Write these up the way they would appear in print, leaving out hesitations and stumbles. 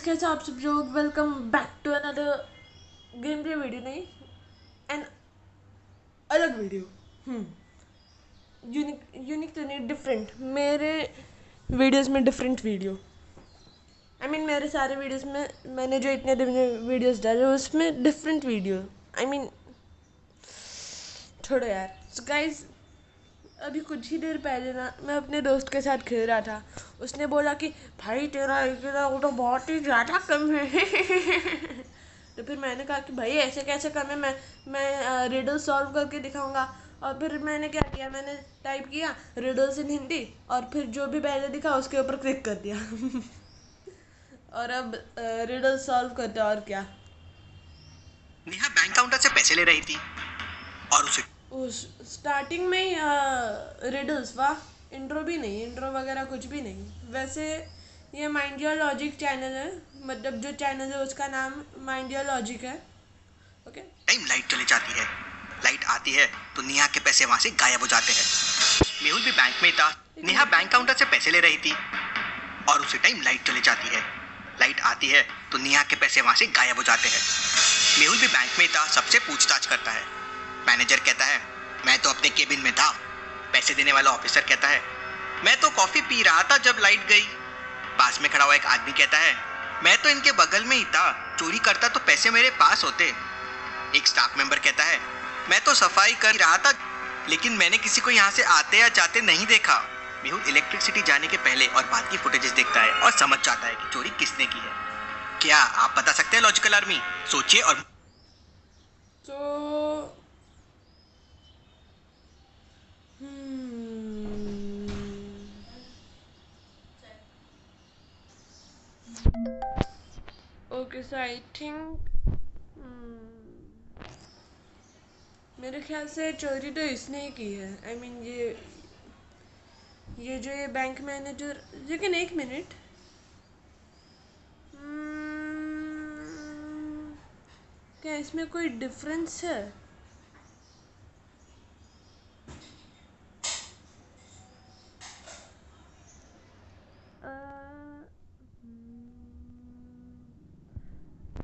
कैसे आप सब लोग welcome back to another game play video. नहीं, एन अलग वीडियो। यूनिक तो नहीं, डिफरेंट। मेरे वीडियोस में डिफरेंट वीडियो। मेरे सारे वीडियोस में मैंने जो इतने दिन में वीडियोस डाले उसमें डिफरेंट वीडियो। छोड़ो यार। सो गाइस, अभी कुछ ही देर पहले ना मैं अपने दोस्त के साथ खेल रहा था। उसने बोला कि भाई तेरा IQ तो बहुत ही ज़्यादा कम है। तो फिर मैंने कहा कि भाई ऐसे कैसे कम है, मैं रिडल सॉल्व करके दिखाऊंगा। और फिर मैंने क्या किया, मैंने टाइप किया रिडल्स इन हिंदी और फिर जो भी पहले दिखा उसके ऊपर क्लिक कर दिया। और अब रिडल सॉल्व करते और क्या। नेहा बैंक काउंटर से पैसे ले रही थी और उसे उस स्टार्टिंग में ही रिडल्स, वाह। इंट्रो भी नहीं, इंट्रो वगैरह कुछ भी नहीं। वैसे ये माइंड योर लॉजिक चैनल है, मतलब जो चैनल है उसका नाम माइंड योर लॉजिक है। ओके। टाइम लाइट चली जाती है। लाइट आती है तो नेहा के पैसे वहां से गायब हो जाते हैं। मेहुल भी बैंक में था। नेहा बैंक काउंटर से पैसे ले रही थी और उसी टाइम लाइट चली जाती है। लाइट आती है तो नेहा के पैसे वहां से गायब हो जाते हैं। मेहुल भी बैंक में था, सबसे पूछताछ करता है। मैनेजर कहता है मैं तो अपने केबिन में था। पैसे देने वाला ऑफिसर कहता है मैं तो कॉफी पी रहा था जब लाइट गई। पास में खड़ा हुआ एक आदमी कहता है मैं तो इनके बगल में ही था, चोरी करता तो पैसे मेरे पास होते। एक स्टाफ मेंबर कहता है मैं तो सफाई कर रहा था लेकिन मैंने किसी को यहाँ से आते या जाते नहीं देखा। मेहुल इलेक्ट्रिसिटी जाने के पहले और बाद की फुटेजेस देखता है और समझ जाता है कि चोरी किसने की है। क्या आप बता सकते हैं लॉजिकल आर्मी? सोचिए और तो ओके, सो आई थिंक मेरे ख्याल से चोरी तो इसने ही की है। ये जो ये बैंक मैनेजर, लेकिन एक मिनट। क्या इसमें कोई डिफरेंस है?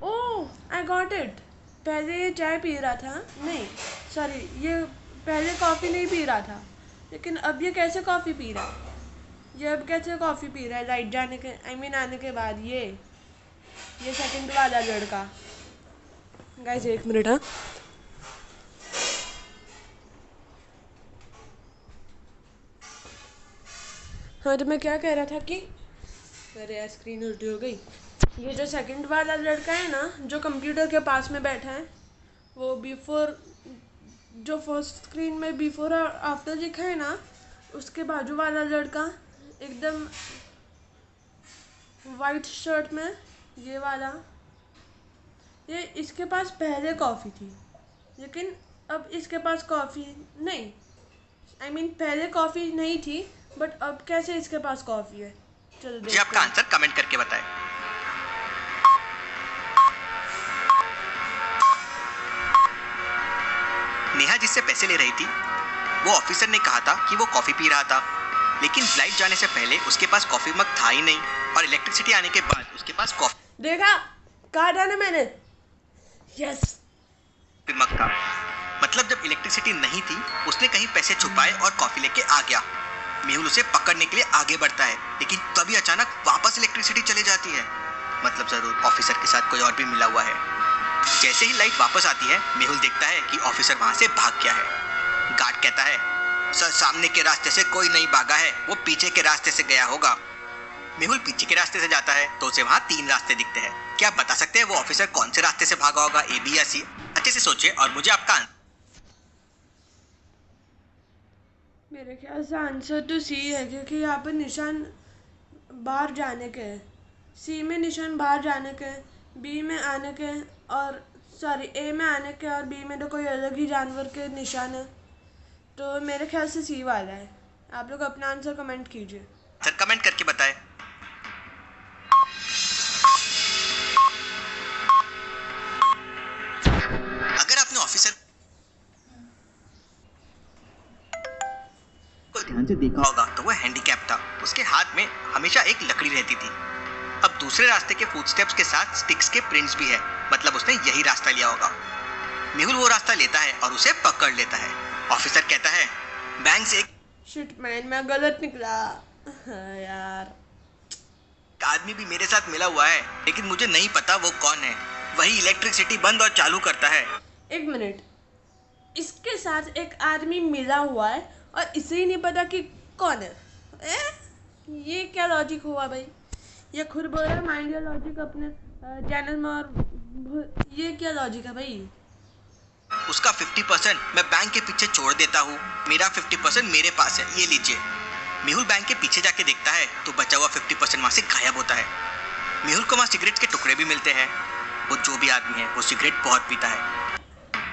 ओह, आई गॉट इट। पहले ये चाय पी रहा था, नहीं सॉरी, ये पहले कॉफ़ी नहीं पी रहा था, लेकिन अब ये कैसे कॉफ़ी पी रहा है? ये अब कैसे कॉफ़ी पी रहा है लाइट जाने के आने के बाद? ये सेकंड वाला लड़का। गाइस एक मिनट। हाँ हाँ, तो मैं क्या कह रहा था कि अरे यार, स्क्रीन उल्टी हो गई। ये जो सेकंड वाला लड़का है ना, जो कंप्यूटर के पास में बैठा है, वो बिफोर, जो फर्स्ट स्क्रीन में बिफोर और आफ्टर लिखा है ना, उसके बाजू वाला लड़का एकदम वाइट शर्ट में, ये वाला, ये इसके पास पहले कॉफ़ी थी, लेकिन अब इसके पास कॉफ़ी नहीं। पहले कॉफ़ी नहीं थी, बट अब कैसे इसके पास कॉफ़ी है? चलो मुझे देखते आपका हैं। आंसर कमेंट करके बताएं। नेहा जिससे पैसे ले रही थी वो ऑफिसर ने कहा था कि वो कॉफी पी रहा था, लेकिन लाइट जाने से पहले उसके पास कॉफी मग था ही नहीं और इलेक्ट्रिसिटी आने के बाद उसके पास कॉफी देखा, कहा था ना मैंने। यस। मग था। मतलब जब इलेक्ट्रिसिटी नहीं थी उसने कहीं पैसे छुपाए और कॉफी लेके आ गया। मेहुल उसे पकड़ने के लिए आगे बढ़ता है, लेकिन तभी अचानक वापस इलेक्ट्रिसिटी चली जाती है। मतलब जरूर ऑफिसर के साथ कोई और भी मिला हुआ है। जैसे ही लाइट वापस आती है मेहुल देखता है कि ऑफिसर वहां से भाग गया है। गार्ड कहता है सर सामने के रास्ते से कोई नहीं भागा है, वो पीछे के रास्ते से गया होगा। मेहुल पीछे के रास्ते से जाता है तो उसे वहां 3 रास्ते दिखते हैं। क्या आप बता सकते हैं वो ऑफिसर कौन से रास्ते से भागा होगा, ए बी या सी? अच्छे से सोचिए और मुझे आपका मेरे ख्याल से आंसर तो सी है, क्योंकि यहाँ पर निशान बाहर जाने के हैं। सी में निशान बाहर जाने के, बी में आने के, और सॉरी ए में आने के, और बी में तो कोई अलग ही जानवर के निशान है। तो मेरे ख्याल से सी वाला है। आप लोग अपना आंसर कमेंट कीजिए। आंसर कमेंट करके बताएं। अगर आपने ऑफिसर को ध्यान से देखा होगा तो वह हैंडीकैप था। उसके हाथ में हमेशा एक लकड़ी रहती थी। अब दूसरे रास्ते के फुटस्टेप्स के साथ स्टिक्स के प्रिंट्स भी है, मतलब उसने यही रास्ता लिया होगा। मेहुल वो रास्ता लेता है और उसे पकड़ लेता है। ऑफिसर कहता है, बैंक से एक शिट मैन, मैं गलत निकला। यार आदमी भी मेरे साथ मिला हुआ है, लेकिन मुझे नहीं पता वो कौन है। वही इलेक्ट्रिसिटी बंद और चालू करता है। एक मिनट, इसके साथ एक आदमी मिला हुआ है और इसे ही नहीं पता कि कौन है। ये क्या लॉजिक हुआ भाई? ये खुद बोल रहा है माइंड योर लॉजिक अपने चैनल में, और ये क्या लॉजिक है भाई? उसका 50% मैं बैंक के पीछे छोड़ देता हूँ, मेरा 50% मेरे पास है, ये लीजिए। मेहुल बैंक के पीछे जाके देखता है तो बचा हुआ 50% वहाँ से गायब होता है। मेहुल को वहाँ सिगरेट के टुकड़े भी मिलते हैं। वो जो भी आदमी है वो सिगरेट बहुत पीता है।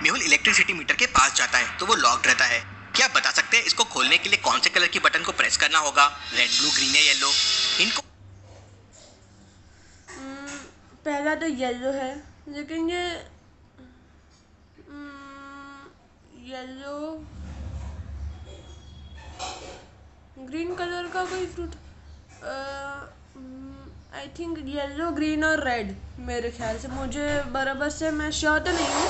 मेहुल इलेक्ट्रिसिटी मीटर के पास जाता है तो वो लॉक्ड रहता है। क्या आप बता सकते हैं इसको खोलने के लिए कौन से कलर की बटन को प्रेस करना होगा? रेड, ब्लू, ग्रीन या येलो? इनको पहला तो येलो है, लेकिन ये येलो ग्रीन कलर का कोई fruit, I think yellow, green और रेड, मेरे ख्याल से। मुझे बराबर से मैं श्योर तो नहीं हूँ,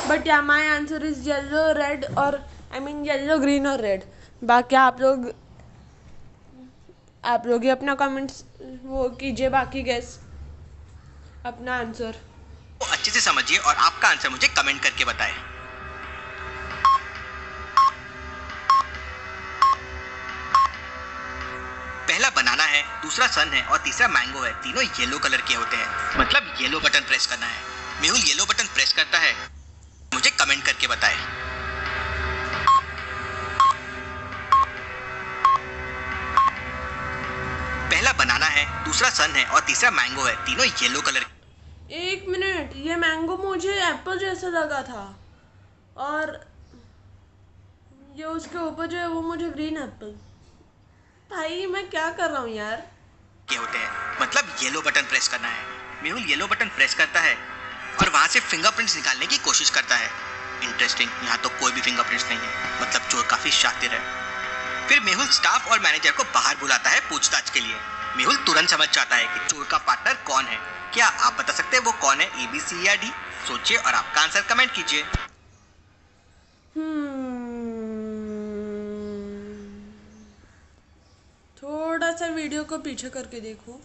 बट या my answer is yellow, red, और आई मीन येलो, ग्रीन और रेड। बाकी आप लोग ही अपना कमेंट्स वो कीजिए, बाकी गैस अपना आंसर। अच्छे से समझिए और आपका आंसर मुझे कमेंट करके बताएं। पहला बनाना है, दूसरा सन है और तीसरा मैंगो है। तीनों येलो कलर के होते हैं, मतलब येलो बटन प्रेस करना है। मेहुल येलो बटन प्रेस करता है, मुझे कमेंट करके बताएं। पहला बनाना है, दूसरा सन है और तीसरा मैंगो है। तीनों येलो कलर। एक मिनट, ये मैंगो मुझे एप्पल जैसा लगा था, और ये उसके ऊपर जो है वो मुझे ग्रीन एप्पल। भाई मैं क्या कर रहा हूँ यार? के होते हैं, मतलब येलो बटन प्रेस करना है। मेहुल येलो बटन प्रेस करता है और वहां से फिंगरप्रिंट्स निकालने की कोशिश करता है। इंटरेस्टिंग, यहाँ तो कोई भी फिंगरप्रिंट्स नहीं है, मतलब चोर काफी शातिर है। फिर मेहुल स्टाफ और मैनेजर को बाहर बुलाता है पूछताछ के लिए। मेहुल तुरंत समझ जाता है कि चोर का पार्टनर कौन है। क्या आप बता सकते हैं वो कौन है? A, B, C या D? सोचिए और आपका आंसर कमेंट कीजिए। थोड़ा सा वीडियो को पीछे करके देखो।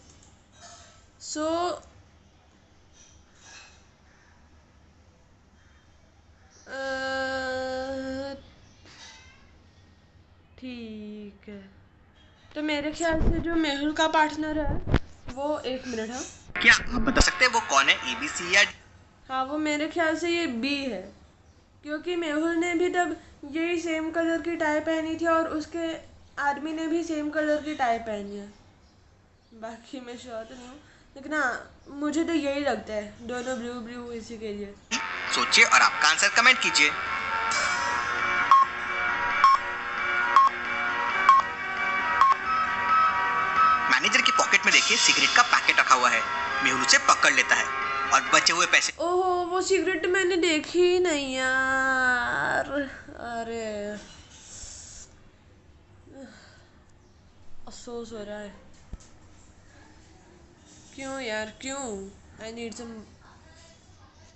ठीक है, तो मेरे ख्याल से जो मेहुल का पार्टनर है वो, एक मिनट, हाँ क्या आप बता सकते हैं वो कौन है? A, B, C या D? हाँ, वो मेरे ख्याल से ये बी है, क्योंकि मेहुल ने भी तब यही सेम कलर की टाई पहनी थी और उसके आदमी ने भी सेम कलर की टाई पहनी है। बाकी मैं श्योर तो नहीं हूँ, लेकिन हाँ मुझे तो यही लगता है, दोनों ब्लू ब्लू इसी के लिए। सोचिए और आपका आंसर कमेंट कीजिए। मैनेजर की पॉकेट में देखिए सिगरेट का पैकेट रखा हुआ है। मेहुल उसे पकड़ लेता है और बचे हुए पैसे। ओहो, वो सिगरेट मैंने देखी ही नहीं यार। अरे अफसोस हो रहा है। क्यों यार, क्यों? I need some.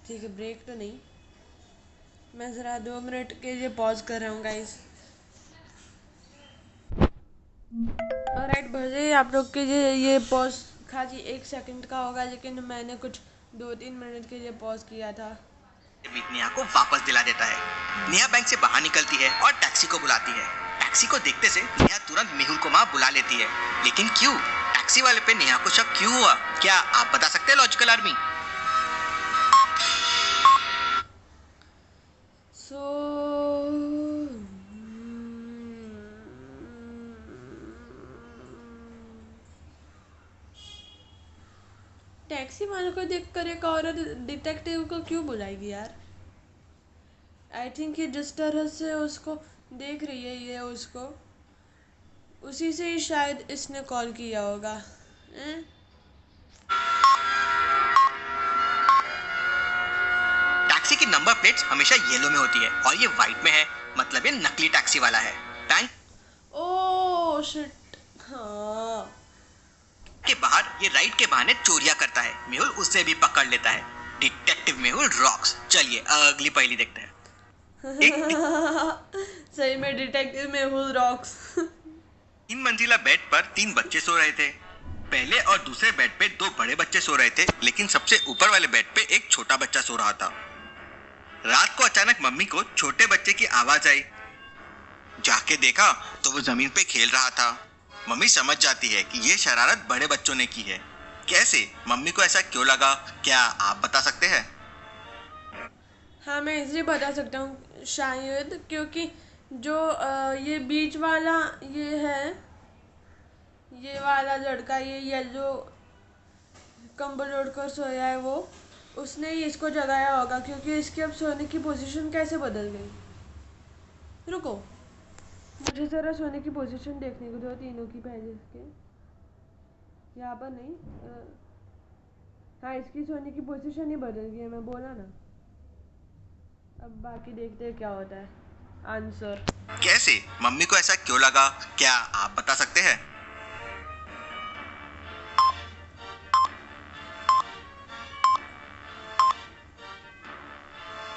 ठीक है, ब्रेक तो नहीं, मैं ज़रा 2 मिनट के लिए पॉज कर रहा हूँ गाइस। ऑलराइट, भले ही आप लोग के लिए ये पॉज खाली 1 सेकंड का होगा, लेकिन मैंने कुछ 2-3 मिनट के लिए पॉज किया था। नेहा को वापस दिला देता है। नेहा बैंक से बाहर निकलती है और टैक्सी को बुलाती है। टैक्सी को देखते से नेहा तुरंत मेहुल को वहां बुला लेती है, लेकिन क्यों? टैक्सी वाले पे नेहा को शक क्यों हुआ? क्या आप बता सकते हैं लॉजिकल आर्मी? टैक्सी वाले को देखकर एक औरत डिटेक्टिव को क्यों बुलाएगी यार? आई थिंक ये जिस तरह से उसको देख रही है, ये उसको, उसी से ही शायद इसने कॉल किया होगा। टैक्सी की नंबर प्लेट्स हमेशा येलो में होती है और ये व्हाइट में है, मतलब ये नकली टैक्सी वाला है। बैंक ओह शिट, हाँ के बाहर ये राइड के बहाने चोरियां करता है। मेहुल उसे भी पकड़ लेता है। Detective Mehul rocks. चलिए अगली पहेली देखते हैं। सही में डिटेक्टिव मेहुल रॉक्स। 3 मंजिला बेड पर 3 बच्चे सो रहे थे। पहले और दूसरे बेड पे 2 बड़े बच्चे सो रहे थे, लेकिन सबसे ऊपर वाले बेड पे एक छोटा बच्चा सो रहा था। रात को अचानक मम्मी को छोटे बच्चे की आवाज आई। जाके देखा तो वो जमीन पे खेल रहा था। मम्मी समझ जाती है कि ये शरारत बड़े बच्चों ने की है। कैसे? मम्मी को ऐसा क्यों लगा, क्या आप बता सकते हैं? हाँ, मैं इसलिए बता सकता हूँ शायद क्योंकि जो ये बीच वाला ये है, ये वाला लड़का, ये येलो कंबल ओढ़कर सोया है, वो उसने ही इसको जगाया होगा, क्योंकि इसकी अब सोने की पोजीशन कैसे बदल गई। रुको, मुझे ज़रा सोने की पोजीशन देखने को दो तीनों की पहले इसके। यहाँ पर नहीं, हाँ इसकी सोने की पोजीशन ही बदल गई है, मैं बोला ना। अब बाकी देखते हैं क्या होता है। आंसर कैसे? मम्मी को ऐसा क्यों लगा, क्या आप बता सकते हैं?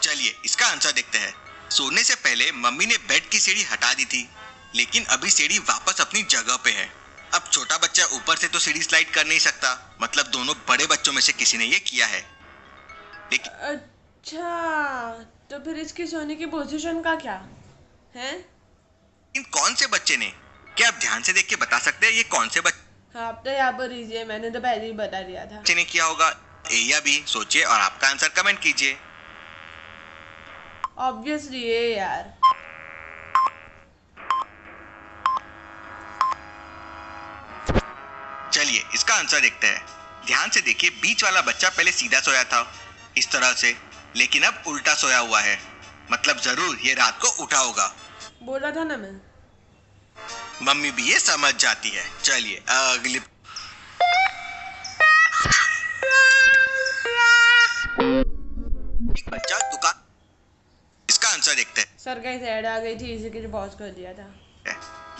चलिए इसका आंसर देखते हैं। सोने से पहले मम्मी ने बेड की सीढ़ी हटा दी थी, लेकिन अभी सीढ़ी वापस अपनी जगह पे है। अब छोटा बच्चा ऊपर से तो सीढ़ी स्लाइड कर नहीं सकता, मतलब दोनों बड़े बच्चों में से किसी ने ये किया है। लेकिन अच्छा, तो फिर इसकी सोने की पोजीशन का क्या है? इन कौन से बच्चे ने? क्या आप ध्यान से देख के बता सकते हैं ये कौन से बच्चे हाँ, आप तो यहाँ पर दीजिए, मैंने तो पहले ही बता दिया था। ने किया होगा? ए या बी सोचिए और आपका आंसर कमेंट कीजिए। ऑब्वियसली ये यार। चलिए इसका आंसर देखते हैं। ध्यान से देखिए, बीच वाला बच्चा पहले सीधा सोया था इस तरह से, लेकिन अब उल्टा सोया हुआ है, मतलब जरूर ये रात को उठा होगा। बोला था ना मैं। मम्मी भी ये समझ जाती है। चलिए अगली। एक बच्चा दुकान। इसका आंसर देखते हैं। सर का ऐड आ गई थी, इसी के लिए पॉज कर दिया था।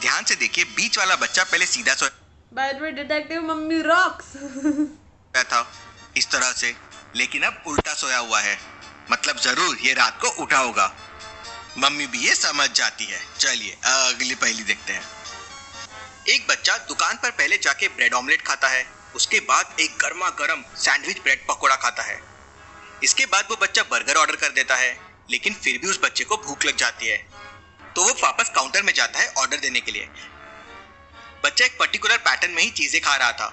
ध्यान से देखिए, बीच वाला बच्चा पहले सीधा सोया by the way, detective mummy rocks. था इस तरह से, लेकिन अब उल्टा सोया हुआ है, मतलब जरूर ये रात को उठा होगा। मम्मी भी ये समझ जाती है। चलिए अगली पहेली देखते हैं। एक बच्चा दुकान पर पहले जाके ब्रेड ऑमलेट खाता है, उसके बाद एक गर्मा गर्म सैंडविच ब्रेड पकोड़ा खाता है। इसके बाद वो बच्चा बर्गर ऑर्डर कर देता है, लेकिन फिर भी उस बच्चे को भूख लग जाती है, तो वो वापस काउंटर में जाता है ऑर्डर देने के लिए। बच्चा एक पर्टिकुलर पैटर्न में ही चीजें खा रहा था,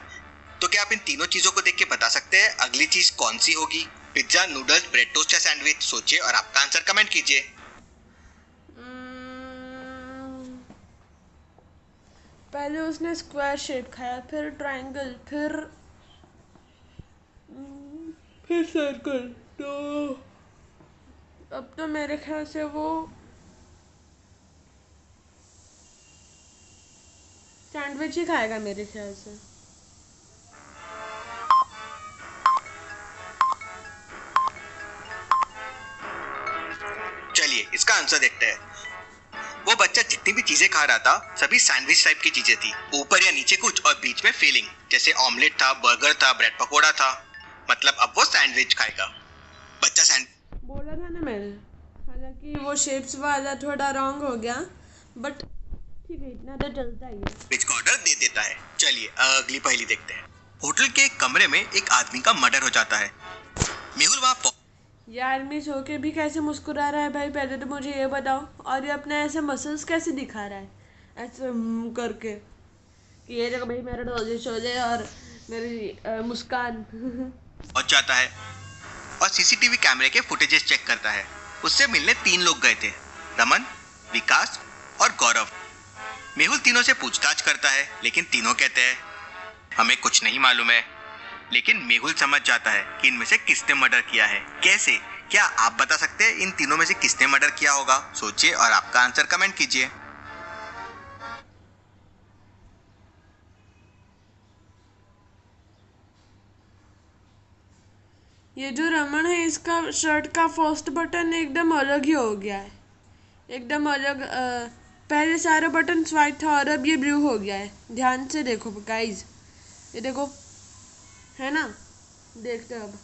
तो क्या आप इन तीनों चीजों को देख के बता सकते हैं अगली चीज कौन सी होगी? पिज्जा, नूडल्स, ब्रेड टोस्ट या सैंडविच? सोचिए और आपका आंसर कमेंट कीजिए। पहले उसने स्क्वायर शेप खाया, फिर ट्रायंगल, फिर सर्कल, तो अब तो मेरे ख्याल से वो सैंडविच ही खाएगा मेरे ख्याल से। चलिए इसका आंसर देखते हैं। वो बच्चा जितनी भी चीजें खा रहा था सभी सैंडविच टाइप की चीजें थी, ऊपर या नीचे कुछ और बीच में फीलिंग, जैसे ऑमलेट था, बर्गर था, ब्रेड पकोड़ा था, मतलब अब वो सैंडविच खाएगा। बच्चा सैंडविच बोला था ना मैंने, हालांकि वो शेप्स वाला थोड़ा रॉन्ग हो गया, बट ठीक है, इतना तो चलता ही है। का ऑर्डर दे देता है। चलिए अगली पहेली देखते हैं। होटल के एक कमरे में एक आदमी का मर्डर हो जाता है। मेहुल वहाँ ये आदमी सो के भी कैसे मुस्कुरा रहा है भाई, पहले तो मुझे ये बताओ। और ये अपने ऐसे मसल्स कैसे दिखा रहा है, ऐसे करके कि ये देखो भाई मेरा डोजे शोजे और मेरी मुस्कान। पहुंच जाता है और सीसीटीवी कैमरे के फुटेजेस चेक करता है। उससे मिलने 3 लोग गए थे, रमन, विकास और गौरव। मेहुल तीनों से पूछताछ करता है, लेकिन तीनों कहते हैं हमें कुछ नहीं मालूम है। लेकिन मेहुल समझ जाता है कि इनमें से किसने मर्डर किया है। कैसे? क्या आप बता सकते हैं इन तीनों में से किसने मर्डर किया होगा? सोचिए और आपका आंसर कमेंट कीजिए। ये जो रमन है, इसका शर्ट का फर्स्ट बटन एकदम अलग ही हो गया है, एकदम अलग। पहले सारा बटन व्हाइट था और अब ये ब्लू हो गया है। ध्यान से देखो गाइज, ये देखो, है ना, देखते हैं अब।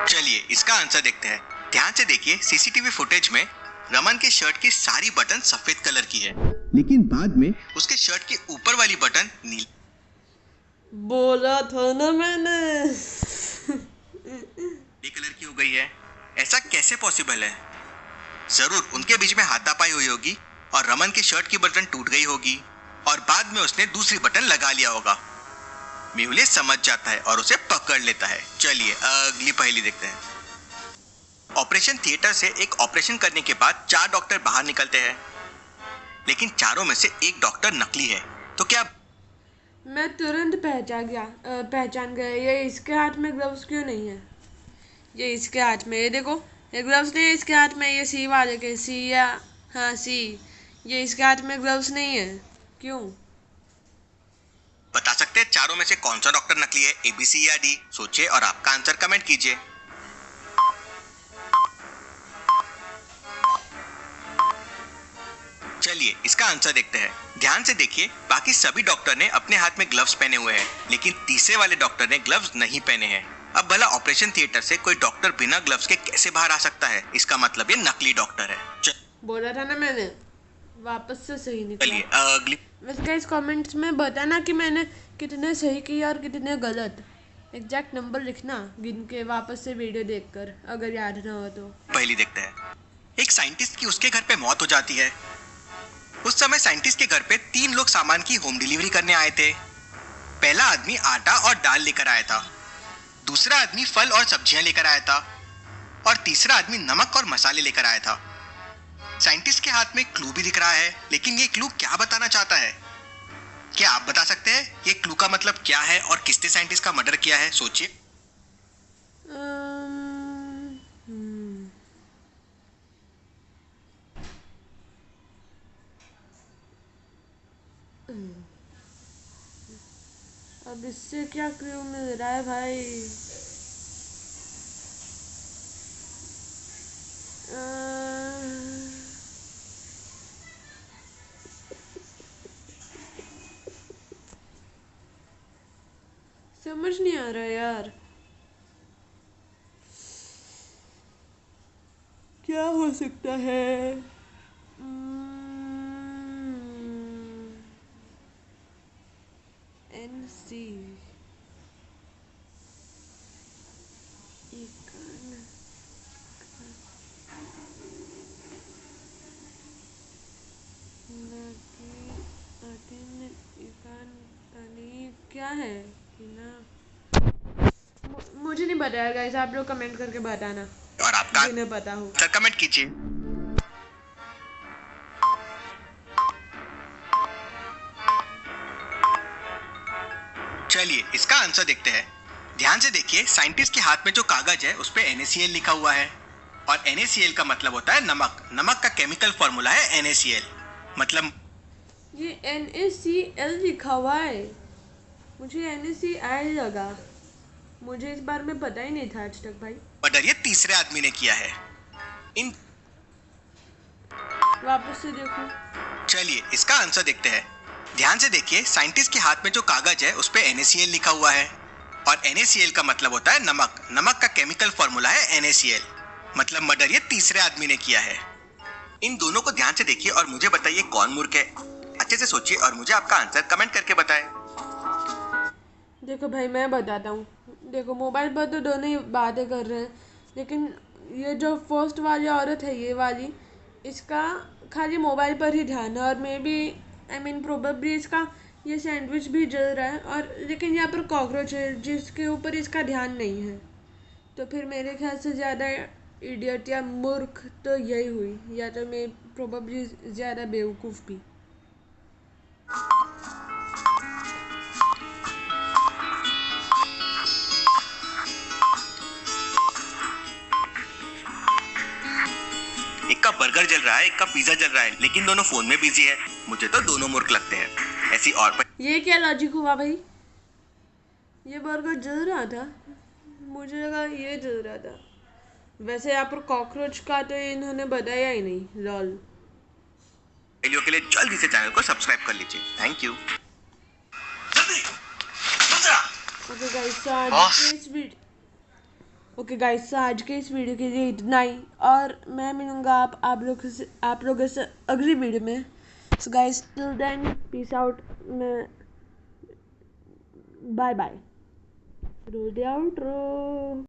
चलिए इसका आंसर देखते हैं। ध्यान से देखिए, सीसीटीवी फुटेज में रमन के शर्ट की सारी बटन सफेद कलर की है, लेकिन बाद में उसके शर्ट के ऊपर वाली बटन नीली। बोला था ना मैंने। कलर की हो गई है। ऐसा कैसे पॉसिबल है? जरूर उनके बीच में हाथापाई हुई होगी और रमन की शर्ट की बटन टूट गई होगी और बाद में उसने दूसरी बटन लगा लिया होगा। मेहुल ये समझ जाता है और उसे पकड़ लेता है। चलिए अगली पहेली देखते हैं। ऑपरेशन थिएटर से एक ऑपरेशन करने के बाद 4 डॉक्टर बाहर निकलते हैं, लेकिन चारों में से एक डॉक्टर नकली है। तो क्या? मैं तुरंत पहचान गया। ये इसके हाथ में ग्लव्स क्यों नहीं है? ये इसके हाथ में, ये देखो, ये ग्लव्स नहीं है इसके हाथ में। ये सी वाले के, सी या हाँ सी, ये इसके हाथ में ग्लव्स नहीं है, क्यों? बता सकते हैं चारों में से कौन सा डॉक्टर नकली है, ए बी सी या डी? सोचिए और आपका आंसर कमेंट कीजिए। चलिए इसका आंसर देखते हैं। ध्यान से देखिए, बाकी सभी डॉक्टर ने अपने हाथ में ग्लव्स पहने हुए हैं, लेकिन तीसरे वाले डॉक्टर ने ग्लव्स नहीं पहने हैं। अब भला ऑपरेशन थिएटर से कोई डॉक्टर बिना ग्लव्स के कैसे बाहर आ सकता है? इसका मतलब ये नकली डॉक्टर है। बोला था ना मैंने, वापस से सही निकला। चलिए अगली। वैसे गाइस कमेंट्स में बताना कि मैंने कितने सही किया और कितने गलत। एग्जैक्ट नंबर लिखना गिन के वापस से वीडियो देखकर, अगर याद ना हो तो। पहली देखते हैं। एक साइंटिस्ट की उसके घर पे मौत हो जाती है। उस समय साइंटिस्ट के घर पे 3 लोग सामान की होम डिलीवरी करने आए थे। पहला आदमी आटा और दाल लेकर आया था, दूसरा आदमी फल और सब्जियां लेकर आया था और तीसरा आदमी नमक और मसाले लेकर आया था। साइंटिस्ट के हाथ में क्लू भी दिख रहा है, लेकिन ये क्लू क्या बताना चाहता है? क्या आप बता सकते हैं ये क्लू का मतलब क्या है और किसने साइंटिस्ट का मर्डर किया है? सोचिए। अब इससे क्या क्लू मिल रहा है भाई? समझ नहीं आ रहा यार, क्या हो सकता है? NC क्या है कि ना, मुझे नहीं पता है गाइस, आप लोग कमेंट करके बताना और आपका जिन्हें पता हो। आंसर कमेंट कीजिए। चलिए इसका आंसर देखते हैं। ध्यान से देखिए, साइंटिस्ट के हाथ में जो कागज है उस पे NaCl लिखा हुआ है और NaCl का मतलब होता है नमक। नमक का केमिकल फॉर्मूला है NaCl। मतलब ये NaCl लिखा हुआ है, मुझे NaCl लगा। मुझे इस बारे में पता ही नहीं था आज तक भाई। मर्डर ये तीसरे आदमी ने किया है। इन वापस से देखो। चलिए इसका आंसर देखते हैं। ध्यान से देखिए, साइंटिस्ट के हाथ में जो कागज है उस पे NaCl लिखा हुआ है और NaCl का मतलब होता है नमक। नमक का केमिकल फॉर्मूला है NaCl। मतलब मर्डर ये तीसरे आदमी ने किया है। इन दोनों को ध्यान से देखिए और मुझे बताइए कौन मूर्ख है। अच्छे से सोचिए और मुझे आपका आंसर कमेंट करके बताएं। देखो भाई मैं बताता हूँ, देखो मोबाइल पर तो दोनों ही बातें कर रहे हैं, लेकिन ये जो फर्स्ट वाली औरत है, ये वाली, इसका खाली मोबाइल पर ही ध्यान है और मे बी प्रोबेबली इसका ये सैंडविच भी जल रहा है, और लेकिन यहाँ पर कॉकरोच है जिसके ऊपर इसका ध्यान नहीं है। तो फिर मेरे ख्याल से ज़्यादा इडियट या मूर्ख तो यही हुई, या तो मैं प्रोबेबली ज़्यादा बेवकूफ़ भी। एक का बर्गर जल रहा है, एक का पिज्जा जल रहा है, लेकिन दोनों फोन में बिजी है। मुझे तो दोनों मूर्ख लगते हैं। ऐसी और ये क्या लॉजिक हुआ भाई? ये बर्गर जल रहा था, मुझे लगा ये जल रहा था। वैसे यहाँ पर कॉकरोच का तो इन्होंने बताया ही नहीं, लॉल। वीडियो के लिए जल्दी से चैनल को सब्सक्राइब कर लीजिए। Thank you. ओके गाइस, तो आज के इस वीडियो के लिए इतना ही, और मैं मिलूँगा आप लोगों से अगली वीडियो में। So guys, till then peace out. मैं bye bye. Roll the outro.